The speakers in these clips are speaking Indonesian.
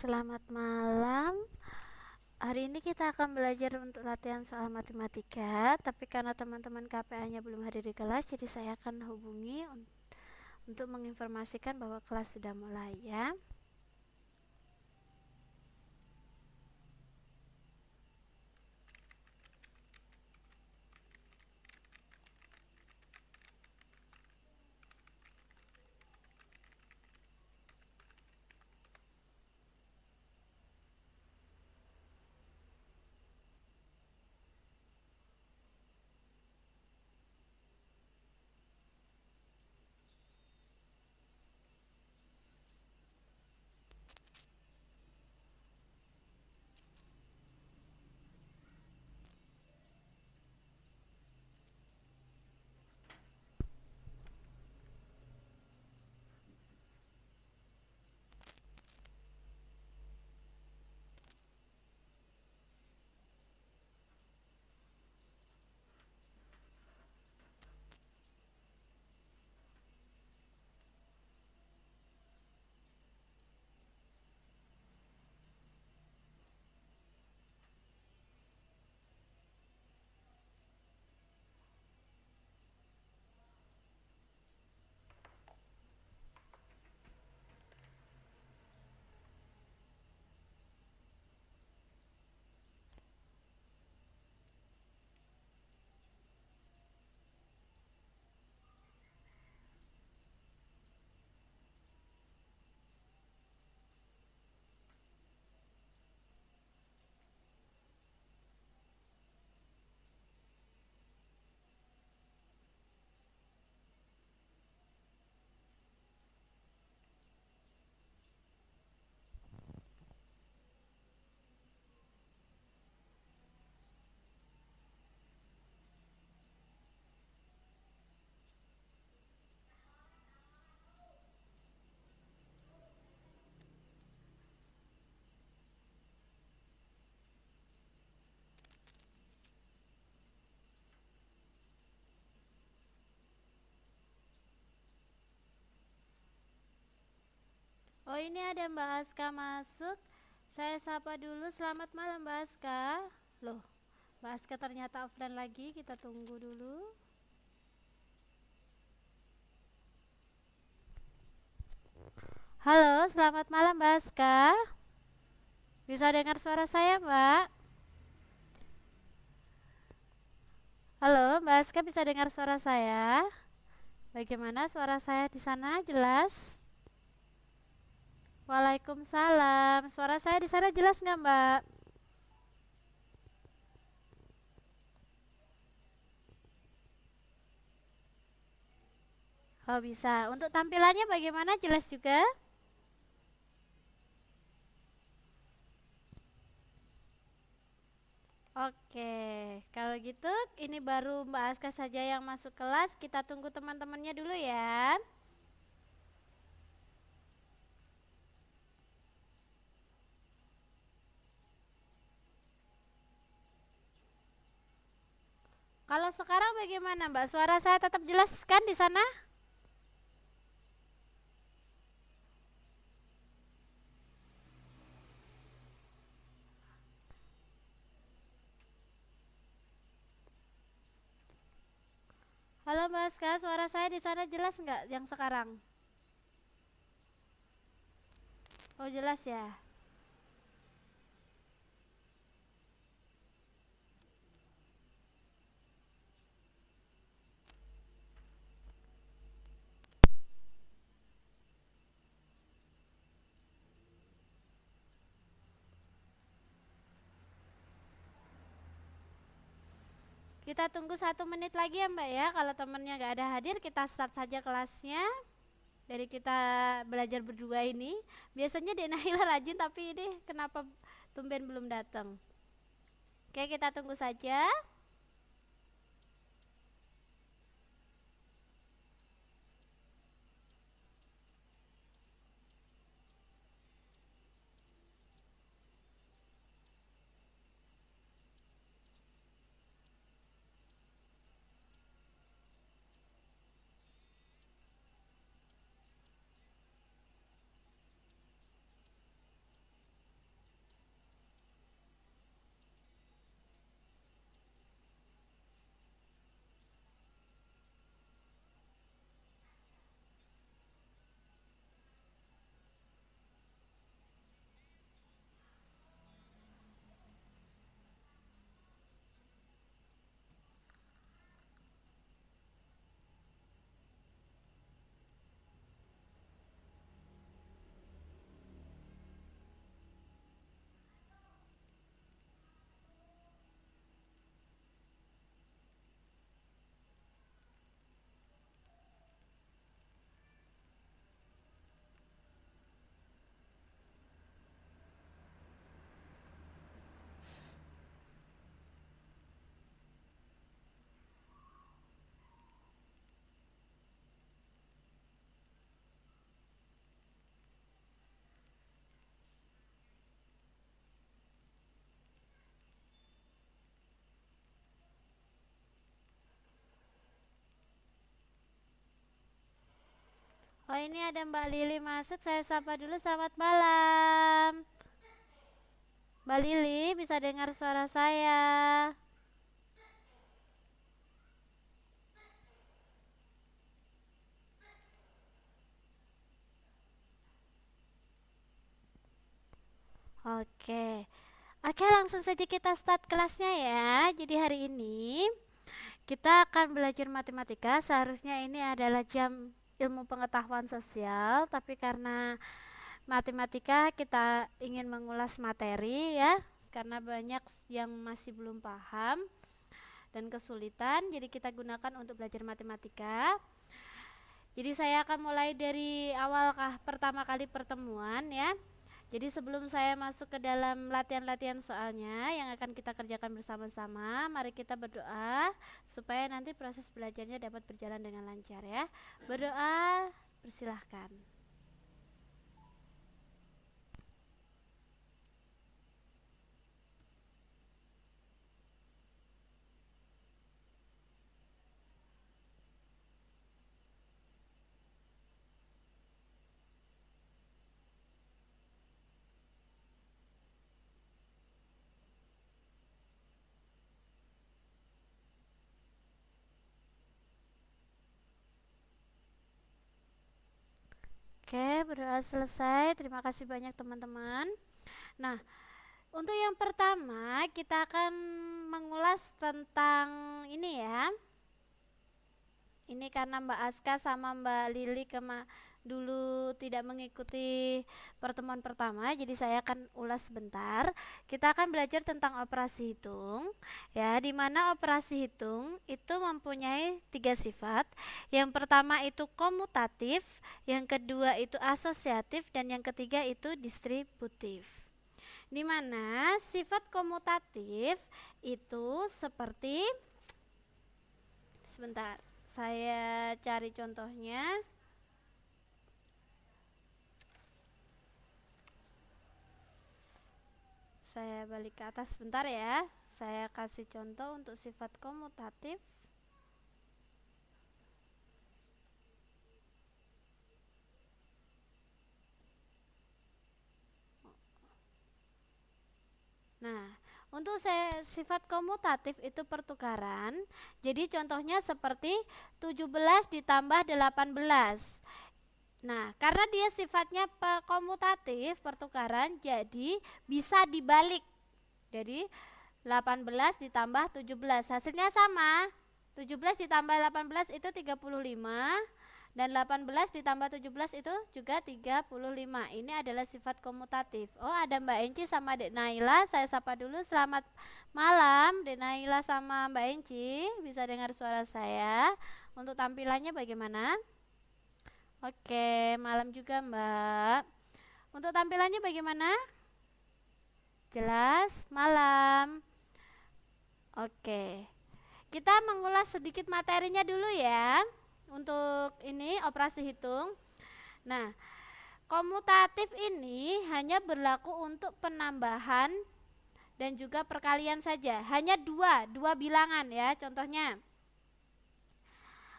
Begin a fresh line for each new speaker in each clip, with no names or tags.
Selamat malam. Hari ini kita akan belajar untuk latihan soal matematika, tapi karena teman-teman KPA-nya belum hadir di kelas, jadi saya akan hubungi untuk menginformasikan bahwa kelas sudah mulai ya. Oh, ini ada Mbak Aska masuk. Saya sapa dulu. Selamat malam Mbak Aska. Loh, Mbak Aska ternyata offline lagi. Kita tunggu dulu. Halo, selamat malam Mbak Aska. Bisa dengar suara saya, Mbak? Halo, Mbak Aska bisa dengar suara saya? Bagaimana suara saya di sana? Jelas? Waalaikumsalam. Suara saya di sana jelas nggak, Mbak? Oh, bisa. Untuk tampilannya bagaimana? Jelas juga? Oke, kalau gitu ini baru Mbak Aska saja yang masuk kelas. Kita tunggu teman-temannya dulu ya. Kalau sekarang bagaimana, Mbak? Suara saya tetap jelas kan di sana? Halo Mbak Aska, suara saya di sana jelas nggak yang sekarang? Oh, jelas ya. Kita tunggu 1 menit lagi ya Mbak ya. Kalau temennya nggak ada hadir, kita start saja kelasnya. Dari kita belajar berdua ini. Biasanya Denahila rajin, tapi ini kenapa tumben belum datang. Oke, kita tunggu saja. Oh, ini ada Mbak Lili masuk, saya sapa dulu. Selamat malam. Mbak Lili, bisa dengar suara saya? Oke. Oke, langsung saja kita start kelasnya ya. Jadi hari ini kita akan belajar matematika. Seharusnya ini adalah jam ilmu pengetahuan sosial, tapi karena matematika kita ingin mengulas materi ya, karena banyak yang masih belum paham dan kesulitan, jadi kita gunakan untuk belajar matematika. Jadi saya akan mulai dari awal pertama kali pertemuan ya. Jadi sebelum saya masuk ke dalam latihan-latihan soalnya yang akan kita kerjakan bersama-sama, mari kita berdoa supaya nanti proses belajarnya dapat berjalan dengan lancar ya. Berdoa, persilahkan. Oke, berdoa selesai. Terima kasih banyak teman-teman. Nah, untuk yang pertama kita akan mengulas tentang ini ya. Ini karena Mbak Aska sama Mbak Lili dulu tidak mengikuti pertemuan pertama, jadi saya akan ulas sebentar. Kita akan belajar tentang operasi hitung ya, di mana operasi hitung itu mempunyai 3 sifat. Yang pertama itu komutatif, yang kedua itu asosiatif, dan yang ketiga itu distributif. Di mana sifat komutatif itu seperti, sebentar, saya cari contohnya. Saya balik ke atas sebentar ya. Saya kasih contoh untuk sifat komutatif. Nah, untuk sifat komutatif itu pertukaran. Jadi contohnya seperti 17 ditambah 18. Nah, karena dia sifatnya komutatif, pertukaran, jadi bisa dibalik. Jadi 18 ditambah 17 hasilnya sama. 17 ditambah 18 itu 35, dan 18 ditambah 17 itu juga 35. Ini adalah sifat komutatif. Oh, ada Mbak Enci sama Dek Naila. Saya sapa dulu. Selamat malam Dek Naila sama Mbak Enci. Bisa dengar suara saya? Untuk tampilannya bagaimana? Oke, malam juga Mbak. Untuk tampilannya bagaimana? Jelas? Malam. Oke. Kita mengulas sedikit materinya dulu ya. Untuk ini operasi hitung. Nah, komutatif ini hanya berlaku untuk penambahan dan juga perkalian saja. Hanya dua bilangan ya. Contohnya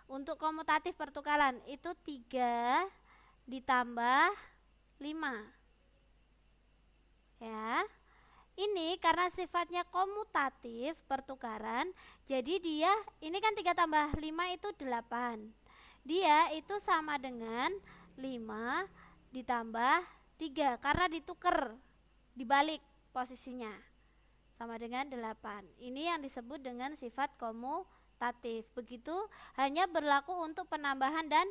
untuk komutatif pertukaran itu 3 ditambah 5 ya. Ini karena sifatnya komutatif pertukaran, jadi dia ini kan 3 tambah 5 itu 8. Dia itu sama dengan 5 ditambah 3 karena ditukar, dibalik posisinya, sama dengan 8. Ini yang disebut dengan sifat komutatif. Begitu hanya berlaku untuk penambahan dan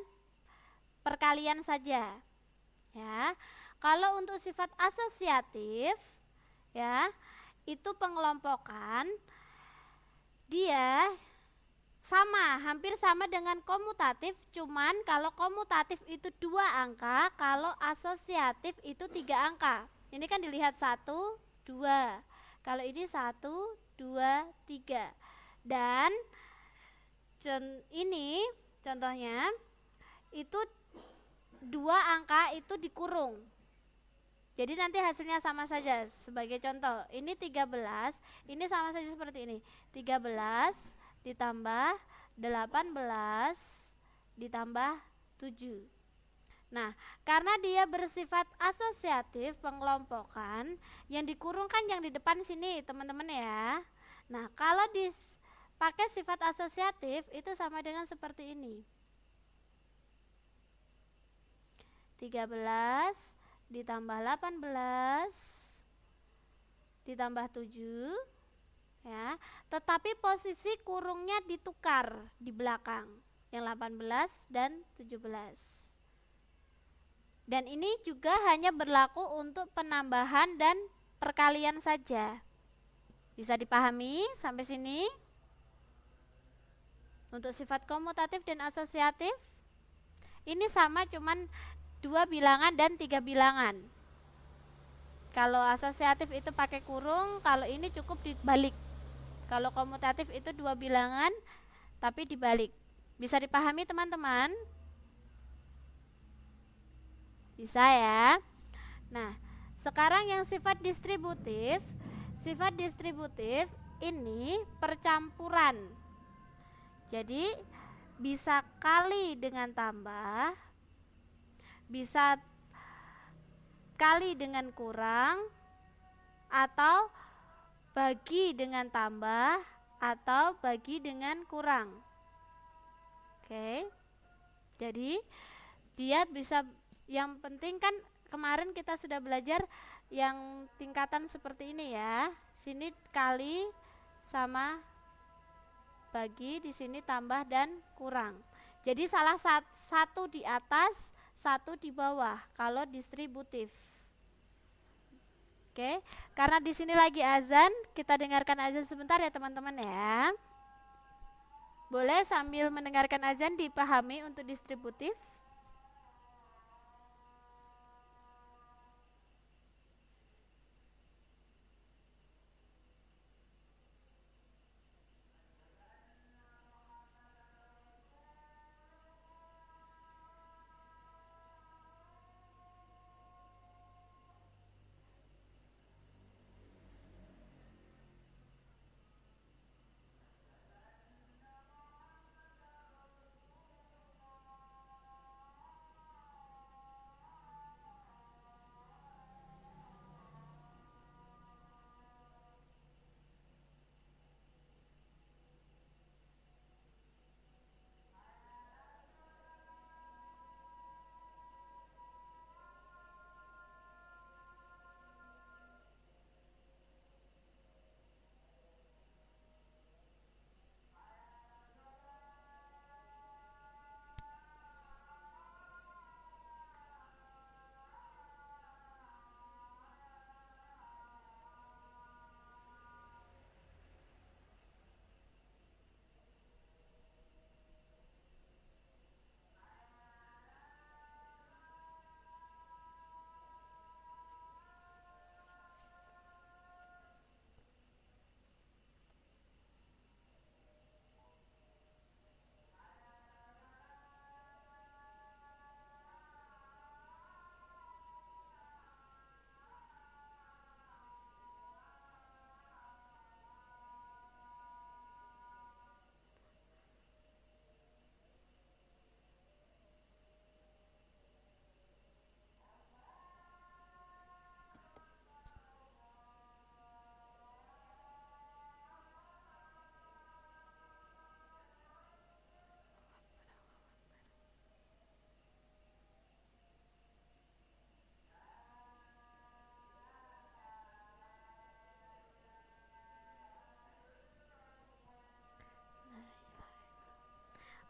perkalian saja ya. Kalau untuk sifat asosiatif ya, itu pengelompokan, dia hampir sama dengan komutatif, cuman kalau komutatif itu 2 angka, kalau asosiatif itu 3 angka. Ini kan dilihat 1, 2. Kalau ini 1, 2, 3. Dan ini contohnya itu 2 angka itu dikurung. Jadi nanti hasilnya sama saja. Sebagai contoh, ini 13, ini sama saja seperti ini. 13 ditambah 18 ditambah 7. Nah, karena dia bersifat asosiatif, pengelompokan, yang dikurung kan yang di depan sini, teman-teman ya. Nah, kalau dipakai sifat asosiatif itu sama dengan seperti ini. 13 ditambah 18 ditambah 7 ya. Tetapi posisi kurungnya ditukar di belakang, yang 18 dan 17. Dan ini juga hanya berlaku untuk penambahan dan perkalian saja. Bisa dipahami sampai sini? Untuk sifat komutatif dan asosiatif ini sama, cuman 2 bilangan dan 3 bilangan. Kalau asosiatif itu pakai kurung, kalau ini cukup dibalik. Kalau komutatif itu 2 bilangan tapi dibalik. Bisa dipahami teman-teman? Bisa ya. Nah, sekarang yang sifat distributif ini percampuran. Jadi bisa kali dengan tambah, bisa kali dengan kurang, atau bagi dengan tambah, atau bagi dengan kurang. Oke. Jadi dia bisa, yang penting kan kemarin kita sudah belajar yang tingkatan seperti ini ya. Sini kali sama bagi, di sini tambah dan kurang. Jadi salah satu di atas, satu di bawah kalau distributif. Oke, karena di sini lagi azan, kita dengarkan azan sebentar ya teman-teman ya. Boleh sambil mendengarkan azan dipahami untuk distributif.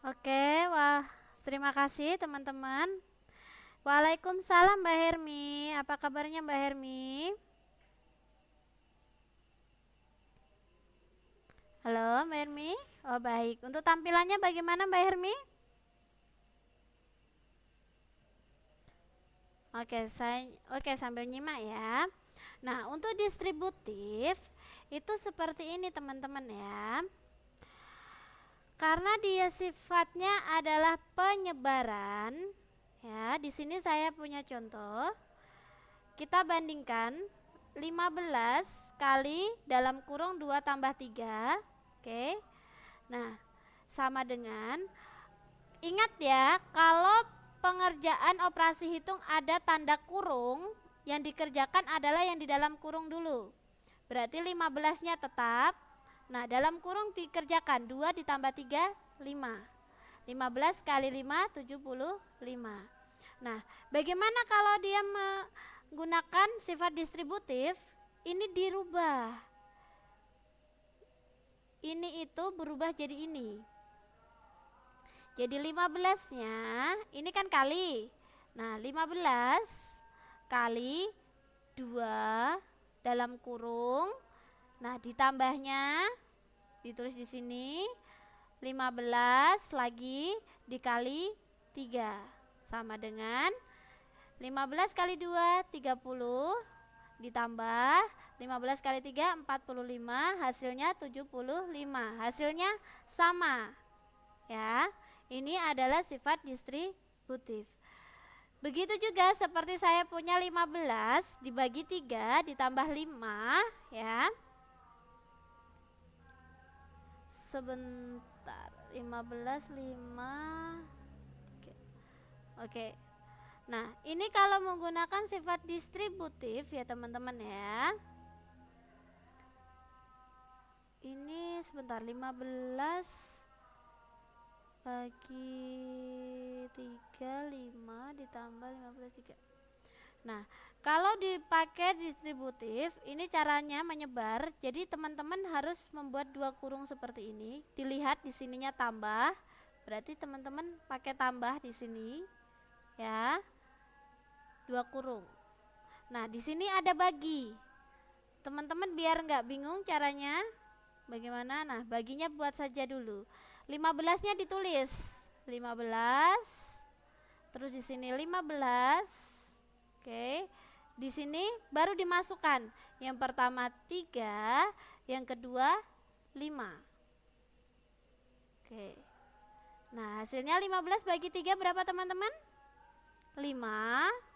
Oke, wah, terima kasih teman-teman. Waalaikumsalam Mbak Hermi. Apa kabarnya Mbak Hermi? Halo Mbak Hermi. Oh baik. Untuk tampilannya bagaimana Mbak Hermi? Oke, sambil nyimak ya. Nah, untuk distributif itu seperti ini teman-teman ya. Karena dia sifatnya adalah penyebaran, ya, di sini saya punya contoh. Kita bandingkan 15 kali dalam kurung 2 tambah 3. Oke. Nah, sama dengan, ingat ya, kalau pengerjaan operasi hitung ada tanda kurung, yang dikerjakan adalah yang di dalam kurung dulu. Berarti 15-nya tetap. Nah, dalam kurung dikerjakan 2 ditambah 3, 5. 15 kali 5, 75. Nah, bagaimana kalau dia menggunakan sifat distributif? Ini dirubah. Ini itu berubah jadi ini. Jadi 15-nya ini kan kali. Nah, 15 kali 2 dalam kurung. Nah, ditambahnya ditulis di sini 15 lagi dikali 3 sama dengan 15 kali 2 30 ditambah 15 kali 3 45, hasilnya 75. Hasilnya sama. Ya, ini adalah sifat distributif. Begitu juga seperti saya punya 15 dibagi 3 ditambah 5, ya. Sebentar, 15 5. Oke. Nah, ini kalau menggunakan sifat distributif ya teman-teman ya. Ini sebentar, 15 bagi 3, 5 ditambah 15 3. Nah, kalau dipakai distributif, ini caranya menyebar. Jadi teman-teman harus membuat 2 kurung seperti ini. Dilihat di sininya tambah, berarti teman-teman pakai tambah di sini. Ya. 2 kurung. Nah, di sini ada bagi. Teman-teman biar nggak bingung caranya bagaimana. Nah, baginya buat saja dulu. 15-nya ditulis 15. Terus di sini 15. Oke. Di sini baru dimasukkan. Yang pertama 3, yang kedua 5. Oke. Nah, hasilnya 15 bagi 3 berapa teman-teman? 5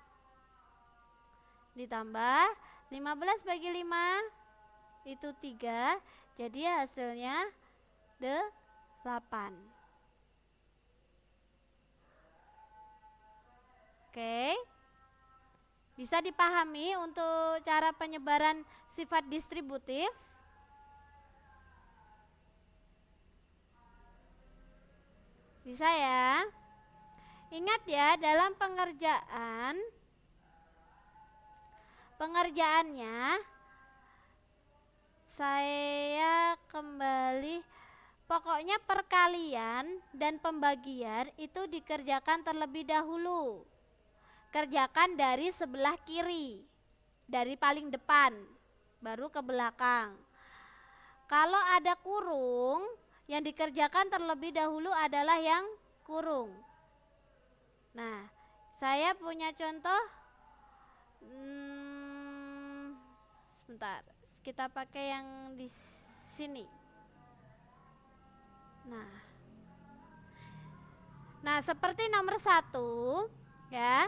ditambah 15 bagi 5 itu 3, jadi hasilnya 8. Oke, bisa dipahami untuk cara penyebaran sifat distributif? Bisa ya. Ingat ya, dalam pengerjaannya saya kembali, pokoknya perkalian dan pembagian itu dikerjakan terlebih dahulu. Kerjakan dari sebelah kiri, dari paling depan, baru ke belakang. Kalau ada kurung, yang dikerjakan terlebih dahulu adalah yang kurung. Nah, saya punya contoh. Sebentar, kita pakai yang di sini. Nah, seperti nomor 1 ya.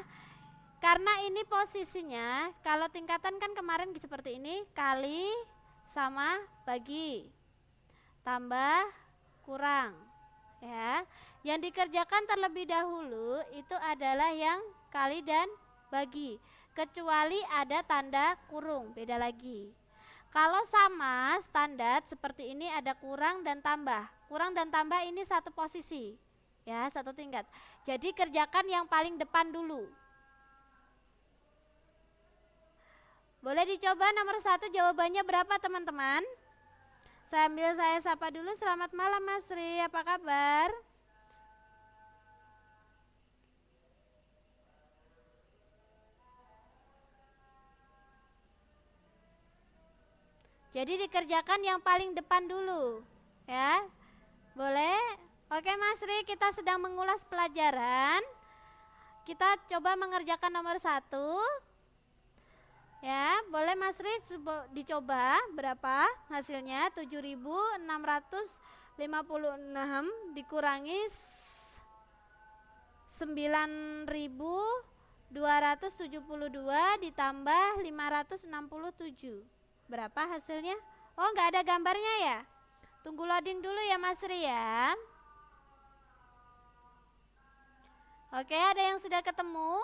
Karena ini posisinya, kalau tingkatan kan kemarin seperti ini, kali sama bagi tambah kurang ya. Yang dikerjakan terlebih dahulu itu adalah yang kali dan bagi, kecuali ada tanda kurung, beda lagi. Kalau sama standar seperti ini ada kurang dan tambah. Kurang dan tambah ini satu posisi ya, satu tingkat. Jadi kerjakan yang paling depan dulu. Boleh dicoba nomor 1 jawabannya berapa teman-teman? Saya sapa dulu. Selamat malam Mas Ri, apa kabar? Jadi dikerjakan yang paling depan dulu ya. Boleh? Oke Mas Ri, kita sedang mengulas pelajaran. Kita coba mengerjakan nomor 1 ya. Boleh Mas Ri dicoba berapa hasilnya? 7.656 dikurangi 9.272 ditambah 567. Berapa hasilnya? Oh, nggak ada gambarnya ya? Tunggu loading dulu ya Mas Ri ya. Oke, ada yang sudah ketemu?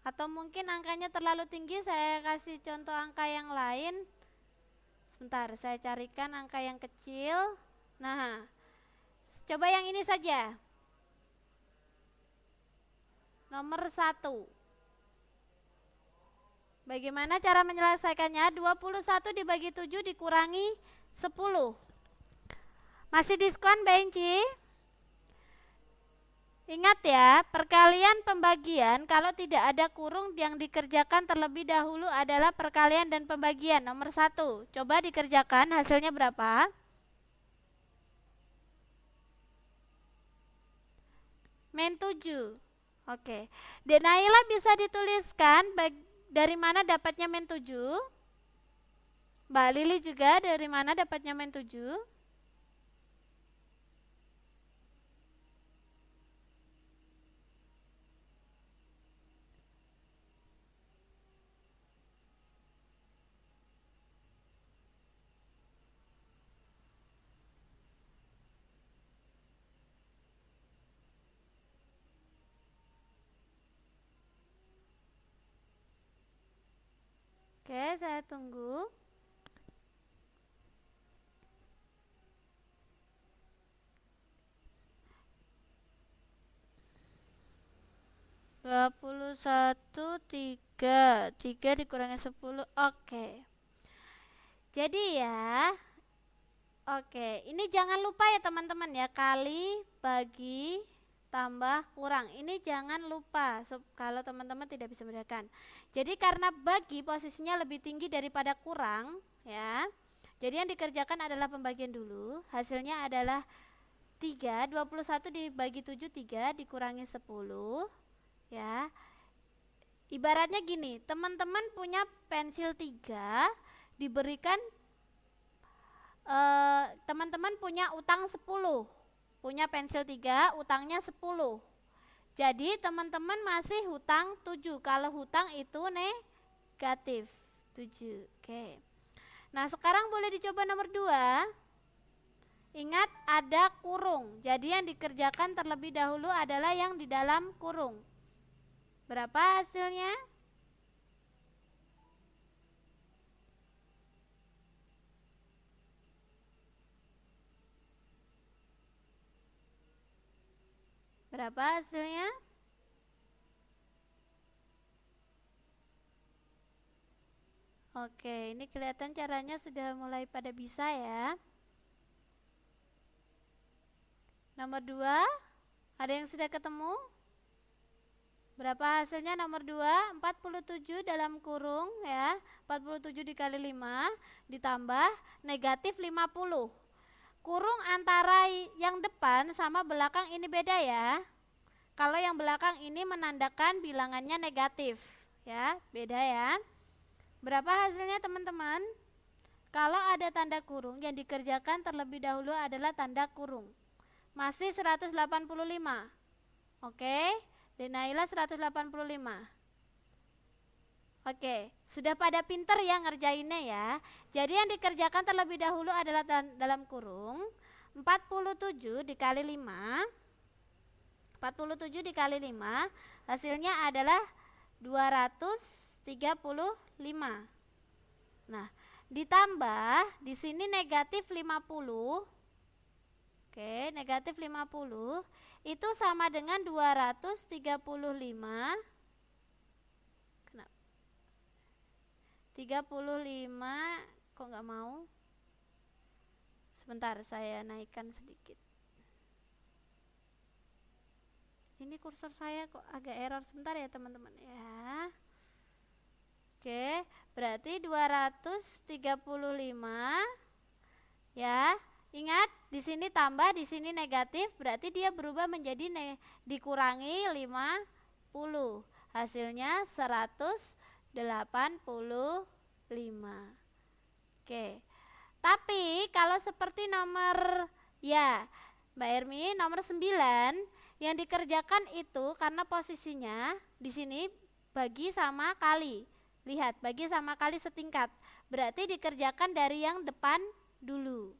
Atau mungkin angkanya terlalu tinggi, saya kasih contoh angka yang lain. Sebentar, saya carikan angka yang kecil. Nah, coba yang ini saja. Nomor 1. Bagaimana cara menyelesaikannya? 21 dibagi 7 dikurangi 10. Masih diskon Mbak Inci? Ingat ya, perkalian pembagian kalau tidak ada kurung yang dikerjakan terlebih dahulu adalah perkalian dan pembagian. Nomor 1, coba dikerjakan, hasilnya berapa? Min 7. Oke, Dek Naila bisa dituliskan dari mana dapatnya min 7? Mbak Lili juga dari mana dapatnya min 7? Oke, saya tunggu. Tiga dikurangi 10. Oke. Jadi ya, oke, ini jangan lupa ya teman-teman ya, kali, bagi, tambah, kurang. Ini jangan lupa kalau teman-teman tidak bisa membedakan. Jadi karena bagi posisinya lebih tinggi daripada kurang ya. Jadi yang dikerjakan adalah pembagian dulu. Hasilnya adalah 3, 21 dibagi 7, 3 dikurangi 10 ya. Ibaratnya gini, teman-teman punya pensil 3, diberikan teman-teman punya utang 10, punya pensil 3, utangnya 10. Jadi teman-teman masih hutang 7. Kalau hutang itu negatif 7. Oke. Nah, sekarang boleh dicoba nomor 2. Ingat ada kurung. Jadi yang dikerjakan terlebih dahulu adalah yang di dalam kurung. Berapa hasilnya? Berapa hasilnya? Oke, ini kelihatan caranya sudah mulai pada bisa ya. Nomor 2, ada yang sudah ketemu? Berapa hasilnya nomor 2? 47 dalam kurung ya. 47 dikali 5 ditambah negatif 50. Kurung antara yang depan sama belakang ini beda ya. Kalau yang belakang ini menandakan bilangannya negatif ya, beda ya. Berapa hasilnya teman-teman? Kalau ada tanda kurung, yang dikerjakan terlebih dahulu adalah tanda kurung. Masih 185. Oke, Denaila 185. Oke, sudah pada pinter ya ngerjainnya ya. Jadi yang dikerjakan terlebih dahulu adalah dalam kurung 47 dikali 5. 47 dikali 5 hasilnya adalah 235. Nah, ditambah di sini negatif 50. Oke, negatif 50 itu sama dengan 235. 35 kok nggak mau? Sebentar, saya naikkan sedikit. Ini kursor saya kok agak error, sebentar ya teman-teman ya. Oke, berarti 235 ya. Ingat, di sini tambah, di sini negatif, berarti dia berubah menjadi dikurangi 50. Hasilnya 185. Oke. Tapi kalau seperti nomor ya, Mbak Ermi, nomor 9 yang dikerjakan itu karena posisinya di sini bagi sama kali. Lihat, bagi sama kali setingkat. Berarti dikerjakan dari yang depan dulu.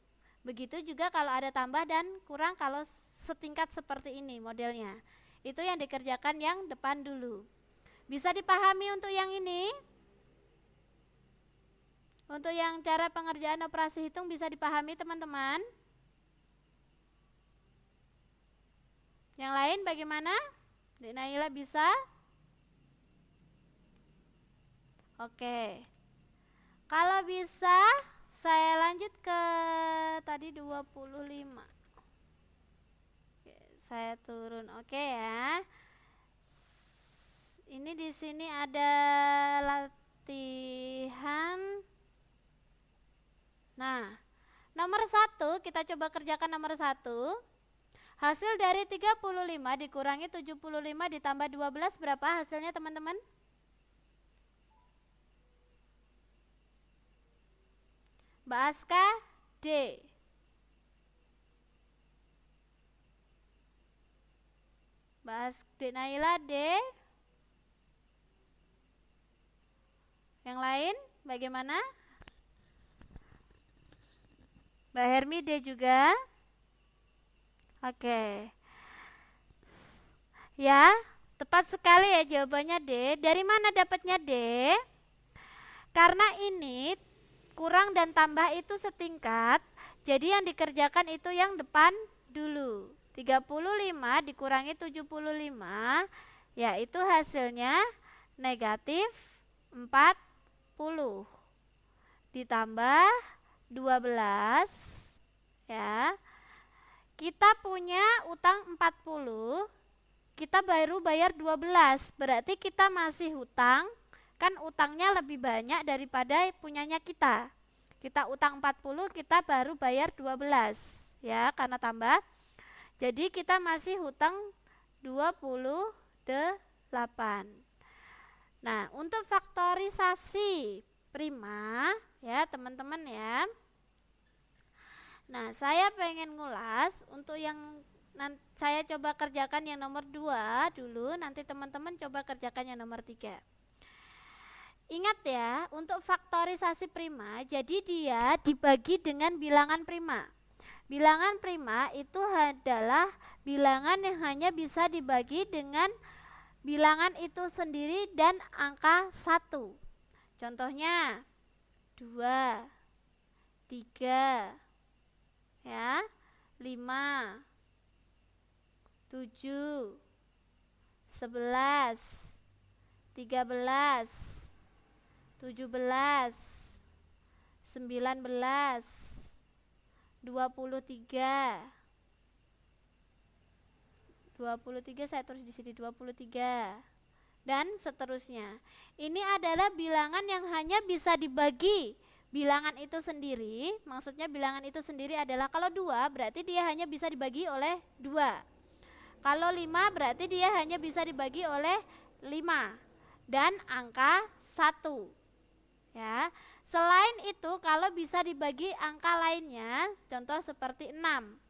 Begitu juga kalau ada tambah dan kurang kalau setingkat seperti ini modelnya. Itu yang dikerjakan yang depan dulu. Bisa dipahami untuk yang ini? Untuk yang cara pengerjaan operasi hitung bisa dipahami teman-teman? Yang lain bagaimana? Dek Naila bisa? Oke. Kalau bisa saya lanjut ke tadi 25. Oke, saya turun. Oke ya. Ini di sini ada latihan. Nah, nomor 1 kita coba kerjakan nomor 1. Hasil dari 35 dikurangi 75 ditambah 12 berapa hasilnya teman-teman? Mbak Aska, D. Mbak Dek Naila, D. Yang lain bagaimana? Mbak Hermi, D juga. Oke. Ya, tepat sekali ya jawabannya D. Dari mana dapatnya D? Karena ini kurang dan tambah itu setingkat, jadi yang dikerjakan itu yang depan dulu. 35 dikurangi 75, yaitu hasilnya negatif 40 ditambah 12 ya. Kita punya utang 40, kita baru bayar 12, berarti kita masih hutang. Kan utangnya lebih banyak daripada punyanya kita. Kita utang 40, kita baru bayar 12 ya, karena tambah. Jadi kita masih hutang 28. Nah, untuk faktorisasi prima ya teman-teman ya. Nah, saya pengen ngulas untuk yang saya coba kerjakan yang nomor 2 dulu, nanti teman-teman coba kerjakan yang nomor 3. Ingat ya, untuk faktorisasi prima, jadi dia dibagi dengan bilangan prima. Bilangan prima itu adalah bilangan yang hanya bisa dibagi dengan bilangan itu sendiri dan angka 1. Contohnya 2, 3, ya, 5, 7, 11, 13, 17, 19, 23. 23 saya tulis di sini 23 dan seterusnya. Ini adalah bilangan yang hanya bisa dibagi bilangan itu sendiri. Maksudnya bilangan itu sendiri adalah kalau 2 berarti dia hanya bisa dibagi oleh 2. Kalau 5 berarti dia hanya bisa dibagi oleh 5 dan angka 1. Ya. Selain itu kalau bisa dibagi angka lainnya, contoh seperti 6.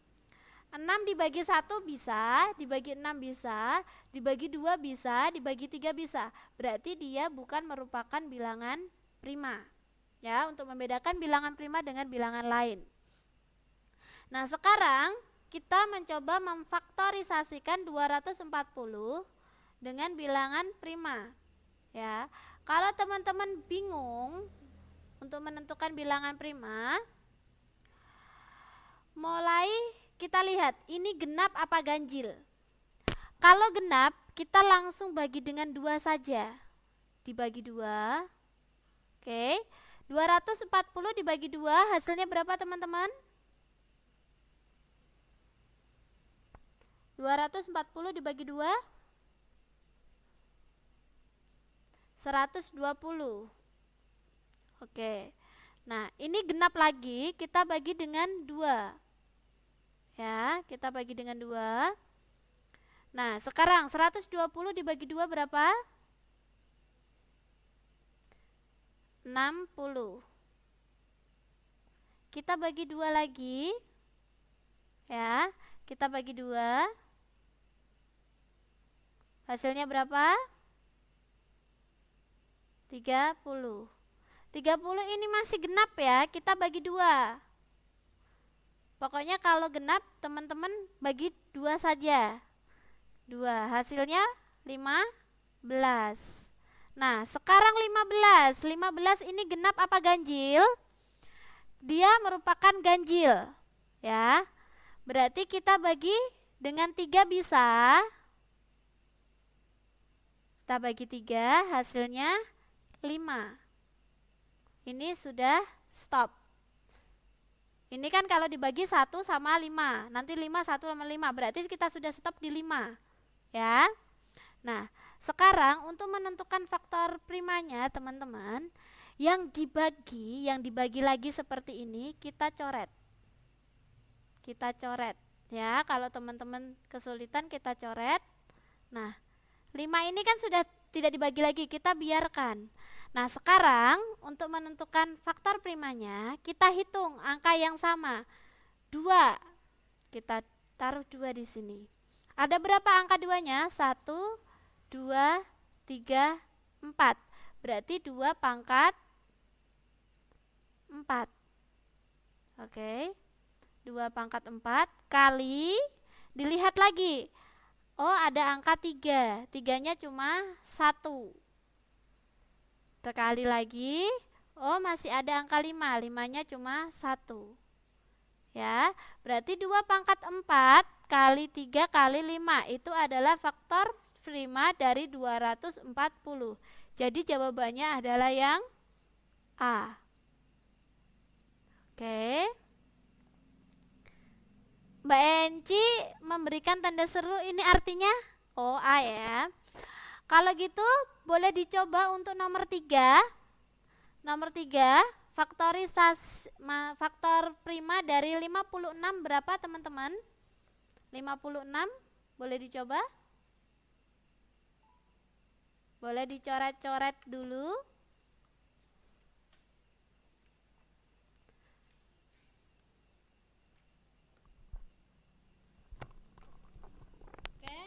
6 dibagi 1 bisa, dibagi 6 bisa, dibagi 2 bisa, dibagi 3 bisa. Berarti dia bukan merupakan bilangan prima. Ya, untuk membedakan bilangan prima dengan bilangan lain. Nah, sekarang kita mencoba memfaktorisasikan 240 dengan bilangan prima. Ya. Kalau teman-teman bingung untuk menentukan bilangan prima, mulai kita lihat ini genap apa ganjil. Kalau genap, kita langsung bagi dengan 2 saja. Dibagi 2. Oke. 240 dibagi 2 hasilnya berapa teman-teman? 240 dibagi 2 120. Oke. Nah, ini genap lagi, kita bagi dengan 2. Ya, kita bagi dengan 2. Nah, sekarang 120 dibagi 2 berapa? 60. Kita bagi 2 lagi. Ya, kita bagi 2. Hasilnya berapa? 30. 30 ini masih genap ya, kita bagi 2. Pokoknya kalau genap teman-teman bagi 2 saja. 2, hasilnya 15. Nah, sekarang 15. 15 ini genap apa ganjil? Dia merupakan ganjil. Ya. Berarti kita bagi dengan 3 bisa. Kita bagi 3, hasilnya 5. Ini sudah stop. Ini kan kalau dibagi 1 sama 5. Nanti 5, 1 sama 5. Berarti kita sudah stop di 5. Ya. Nah, sekarang untuk menentukan faktor primanya, teman-teman, yang dibagi lagi seperti ini, kita coret. Kita coret. Ya, kalau teman-teman kesulitan kita coret. Nah, 5 ini kan sudah tidak dibagi lagi, kita biarkan. Nah, sekarang untuk menentukan faktor primanya, kita hitung angka yang sama. 2. Kita taruh 2 di sini. Ada berapa angka 2-nya? 1, 2, 3, 4. Berarti 2 pangkat 4. Oke. 2 pangkat 4 kali, dilihat lagi. Oh, ada angka 3. 3-nya cuma 1. Sekali lagi. Oh, masih ada angka 5. 5-nya cuma 1. Ya, berarti 2 pangkat 4 kali 3 kali 5 itu adalah faktor prima dari 240. Jadi jawabannya adalah yang A. Oke. Mbak Enci memberikan tanda seru, ini artinya A ya. Kalau gitu boleh dicoba untuk nomor 3. Nomor 3, faktor prima dari 56 berapa teman-teman? 56, boleh dicoba? Boleh dicoret-coret dulu. Oke.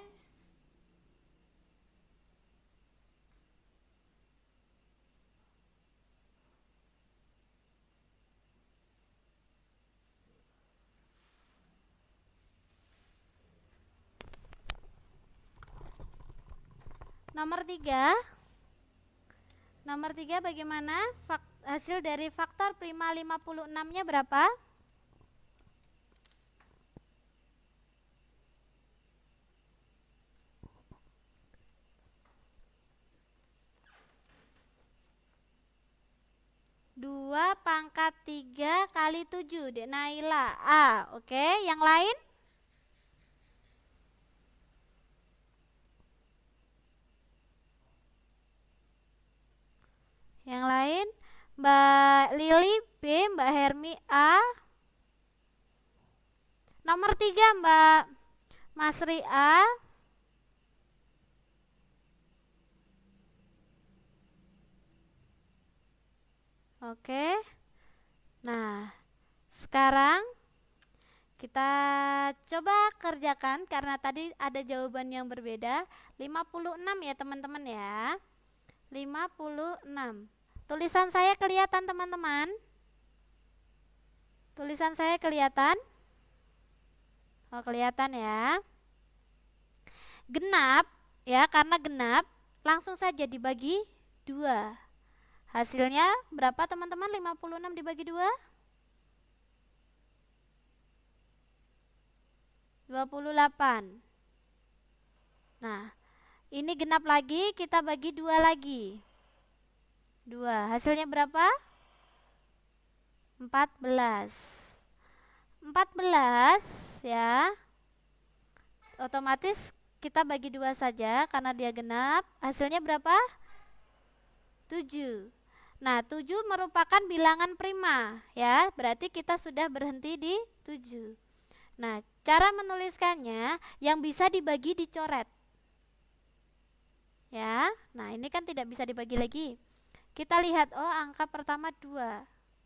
Nomor 3. Nomor 3 bagaimana? Hasil dari faktor prima 56-nya berapa? Dua pangkat 3 kali 7, Dek Naila. A. Oke, yang lain? Yang lain? Mbak Lili B, Mbak Hermi A. Nomor 3 Mbak Masri A. Oke. Nah, sekarang kita coba kerjakan karena tadi ada jawaban yang berbeda. 56 ya teman-teman ya. 56. Tulisan saya kelihatan teman-teman? Tulisan saya kelihatan? Oh, kelihatan ya. Genap ya, karena genap langsung saja dibagi 2. Hasilnya berapa teman-teman? 56 dibagi 2? 28. Nah, ini genap lagi, kita bagi 2 lagi. 2. Hasilnya berapa? 14. 14 ya. Otomatis kita bagi 2 saja karena dia genap. Hasilnya berapa? 7. Nah, 7 merupakan bilangan prima ya. Berarti kita sudah berhenti di 7. Nah, cara menuliskannya yang bisa dibagi dicoret. Ya. Nah, ini kan tidak bisa dibagi lagi. Kita lihat, oh angka pertama 2.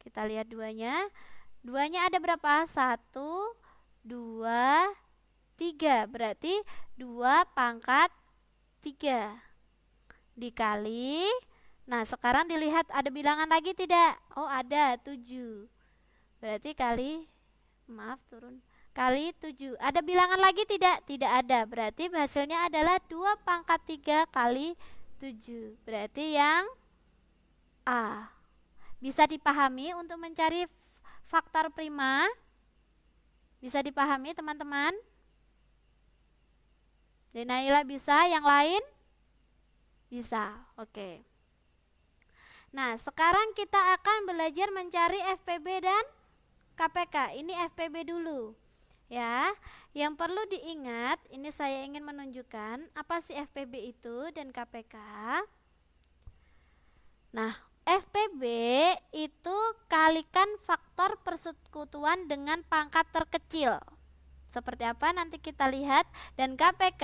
Kita lihat 2-nya. 2-nya ada berapa? 1, 2, 3. Berarti 2 pangkat 3 dikali. Nah, sekarang dilihat ada bilangan lagi tidak? Oh, ada 7. Berarti kali maaf turun, kali 7. Ada bilangan lagi tidak? Tidak ada. Berarti hasilnya adalah 2 pangkat 3 kali 7. Berarti yang A. Bisa dipahami untuk mencari faktor prima? Bisa dipahami teman-teman? Denaila bisa, yang lain? Bisa, oke. Nah, sekarang kita akan belajar mencari FPB dan KPK. Ini FPB dulu. Ya, yang perlu diingat, ini saya ingin menunjukkan apa sih FPB itu dan KPK. Nah, FPB itu kalikan faktor persekutuan dengan pangkat terkecil. Seperti apa nanti kita lihat. Dan KPK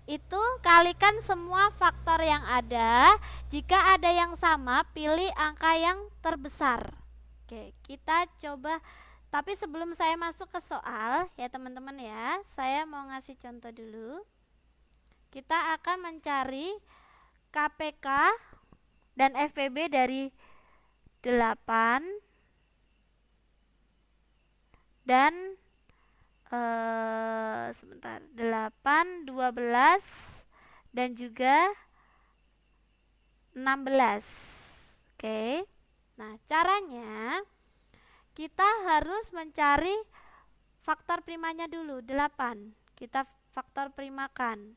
itu kalikan semua faktor yang ada. Jika ada yang sama, pilih angka yang terbesar. Oke, kita coba. Tapi sebelum saya masuk ke soal ya teman-teman ya, saya mau ngasih contoh dulu. Kita akan mencari KPK dan FPB dari 8 dan 8, 12 dan juga 16. Oke. Nah, caranya kita harus mencari faktor primanya dulu, 8. Kita faktor primakan.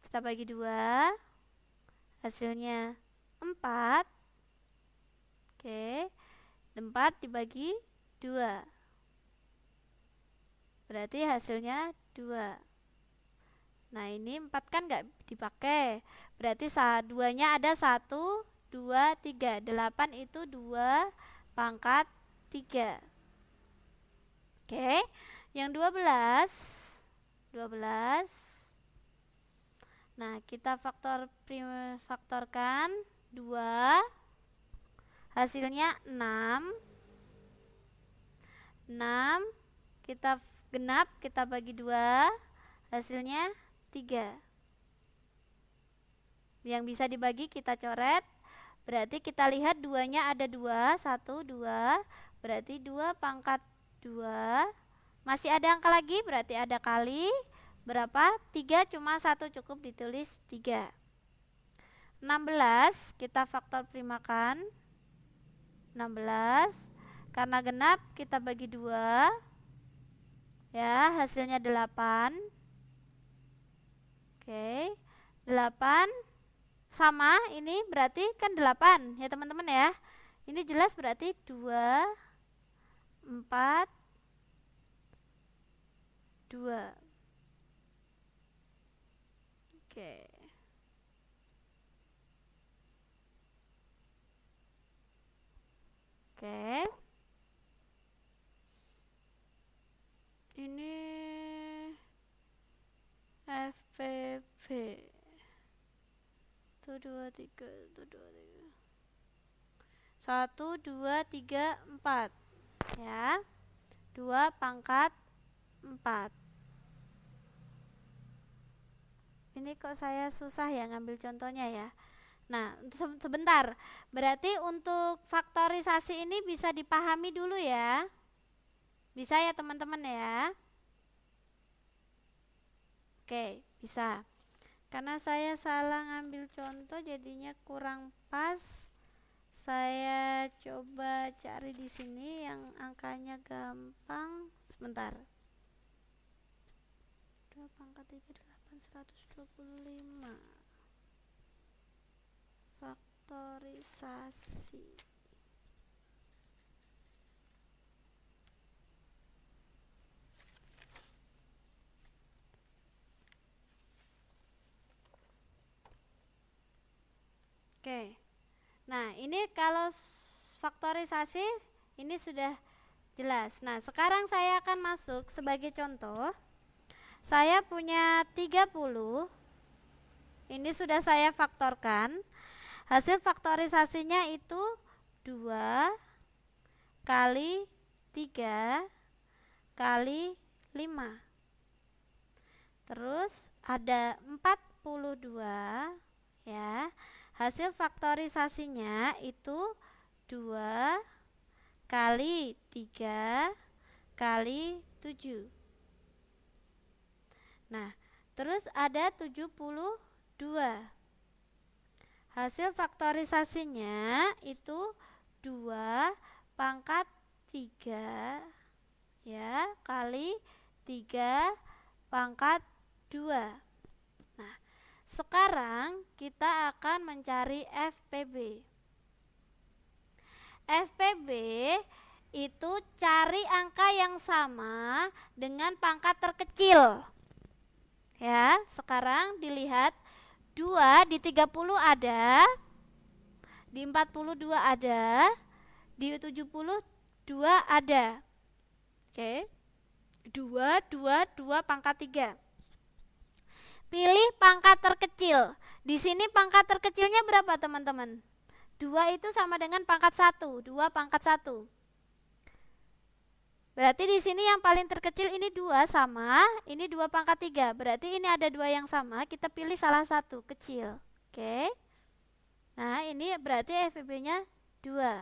Kita bagi 2. Hasilnya 4. Oke. 4 dibagi 2. Berarti hasilnya 2. Nah, ini 4 kan nggak dipakai. Berarti 2-nya ada 1, 2, 3. 8 itu 2 pangkat 3. Oke. Yang 12. Nah, kita faktorkan 2. Hasilnya 6. 6 kita genap, kita bagi 2. Hasilnya 3. Yang bisa dibagi kita coret. Berarti kita lihat 2-nya ada 2, 1, 2. Berarti 2 pangkat 2. Masih ada angka lagi, berarti ada kali. Berapa? 3, cuma 1 cukup ditulis 3. 16 kita faktor primakan. 16 karena genap kita bagi 2. Ya, hasilnya 8. Oke. 8 sama ini berarti kan 8 ya teman-teman ya. Ini jelas berarti 2, 4, 2. Oke. Oke. Ini FPB. 1, 2, 3, 1, 2, 3, 4 ya. 2 pangkat 4. Ini kok saya susah ya ngambil contohnya ya. Nah, sebentar. Berarti untuk faktorisasi ini bisa dipahami dulu ya. Bisa ya teman-teman ya. Oke, bisa. Karena saya salah ngambil contoh jadinya kurang pas. Saya coba cari di sini yang angkanya gampang. Sebentar. 2 pangkat 3, 125. Faktorisasi. Oke. Nah, ini kalau faktorisasi ini sudah jelas. Nah, sekarang saya akan masuk sebagai contoh. Saya punya 30. Ini sudah saya faktorkan. Hasil faktorisasinya itu 2 kali 3 kali 5. Terus ada 42 ya. Hasil faktorisasinya itu 2 kali 3 kali 7. Nah, terus ada 72. Hasil faktorisasinya itu 2 pangkat 3 ya kali 3 pangkat 2. Nah, sekarang kita akan mencari FPB. FPB itu cari angka yang sama dengan pangkat terkecil. Ya, sekarang dilihat 2 di 30 ada, di 42 ada, di 72 ada. Oke. 2, 2, 2 pangkat 3. Pilih pangkat terkecil. Di sini pangkat terkecilnya berapa teman-teman? 2 itu sama dengan pangkat 1, 2 pangkat 1. Berarti di sini yang paling terkecil ini 2 sama, ini 2 pangkat 3. Berarti ini ada 2 yang sama, kita pilih salah satu, kecil. Oke. Nah, ini berarti FPB-nya 2.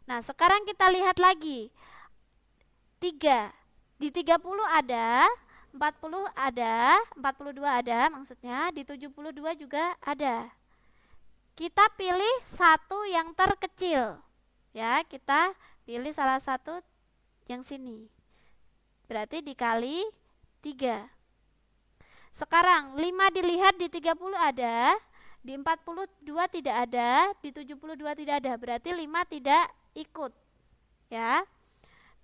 Nah, sekarang kita lihat lagi. 3. Di 30 ada, 40 ada, 42 ada maksudnya, di 72 juga ada. Kita pilih satu yang terkecil. Ya, kita pilih salah satu yang sini. Berarti dikali 3. Sekarang 5 dilihat di 30 ada, di 42 tidak ada, di 72 tidak ada. Berarti 5 tidak ikut. Ya.